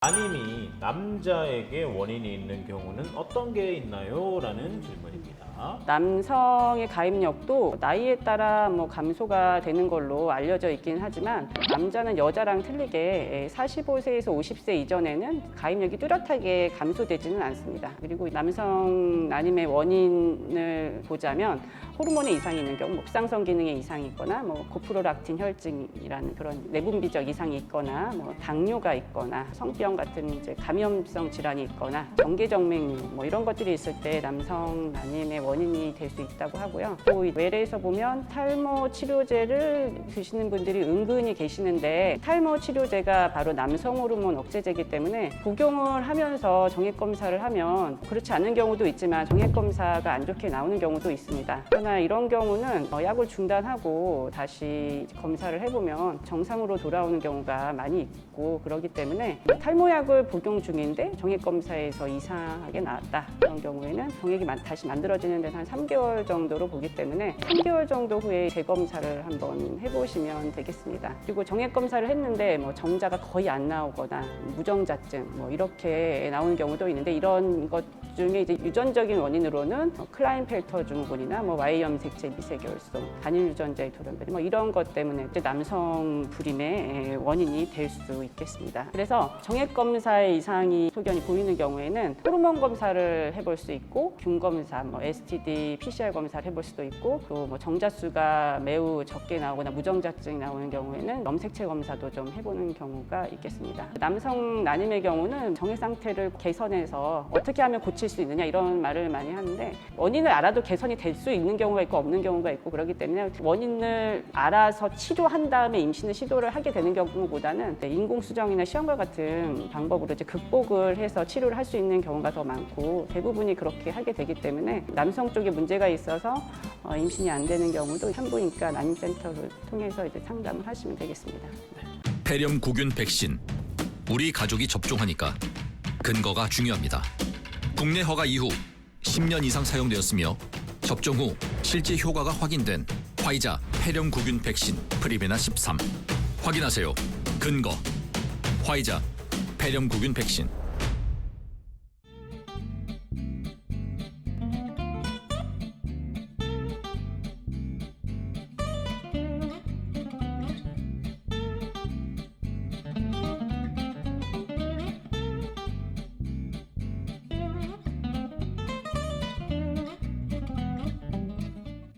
아님이 남자에게 원인이 있는 경우는 어떤 게 있나요? 라는 질문입니다. 남성의 가입력도 나이에 따라 감소가 되는 걸로 알려져 있긴 하지만 남자는 여자랑 틀리게 45세에서 50세 이전에는 가입력이 뚜렷하게 감소되지는 않습니다. 그리고 남성 난임의 원인을 보자면 호르몬의 이상이 있는 경우, 목상성 기능에 이상이 있거나 고프로락틴 혈증이라는 그런 내분비적 이상이 있거나 당뇨가 있거나 성병 같은 이제 감염성 질환이 있거나 정계정맥류 이런 것들이 있을 때 남성 난임의 원인이 될 수 있다고 하고요. 또 외래에서 보면 탈모 치료제를 드시는 분들이 은근히 계시는데 탈모 치료제가 바로 남성 호르몬 억제제이기 때문에 복용을 하면서 정액 검사를 하면 그렇지 않은 경우도 있지만 정액 검사가 안 좋게 나오는 경우도 있습니다. 그러나 이런 경우는 약을 중단하고 다시 검사를 해보면 정상으로 돌아오는 경우가 많이 있고 그렇기 때문에 탈모약을 복용 중인데 정액 검사에서 이상하게 나왔다. 그런 경우에는 정액이 다시 만들어지는 데는 한 3개월 정도로 보기 때문에 3개월 정도 후에 재검사를 한번 해보시면 되겠습니다. 그리고 정액 검사를 했는데 정자가 거의 안 나오거나 무정자증 이렇게 나오는 경우도 있는데 이런 것 중에 이제 유전적인 원인으로는 클라인펠터 증후군이나 Y염색체 미세결손, 단일 유전자의 돌연변이 이런 것 때문에 이제 남성 불임의 원인이 될 수 있겠습니다. 그래서 정액 검사에 이상이 소견이 보이는 경우에는 호르몬 검사를 해볼 수 있고 균 검사, STD, PCR 검사를 해볼 수도 있고 또 정자수가 매우 적게 나오거나 무정자증이 나오는 경우에는 염색체 검사도 좀 해보는 경우가 있겠습니다. 남성 난임의 경우는 정액 상태를 개선해서 어떻게 하면 고칠 수 있느냐 이런 말을 많이 하는데 원인을 알아도 개선이 될 수 있는 경우가 있고 없는 경우가 있고 그렇기 때문에 원인을 알아서 치료한 다음에 임신을 시도를 하게 되는 경우보다는 인공수정이나 시험과 같은 방법으로 이제 극복을 해서 치료를 할 수 있는 경우가 더 많고 대부분이 그렇게 하게 되기 때문에 남성 쪽에 문제가 있어서 임신이 안 되는 경우도 산부인과 난임센터를 통해서 이제 상담을 하시면 되겠습니다. 폐렴구균 백신. 우리 가족이 접종하니까 근거가 중요합니다. 국내 허가 이후 10년 이상 사용되었으며 접종 후 실제 효과가 확인된 화이자 폐렴구균 백신 프리베나 13. 확인하세요. 근거. 화이자 폐렴구균 백신.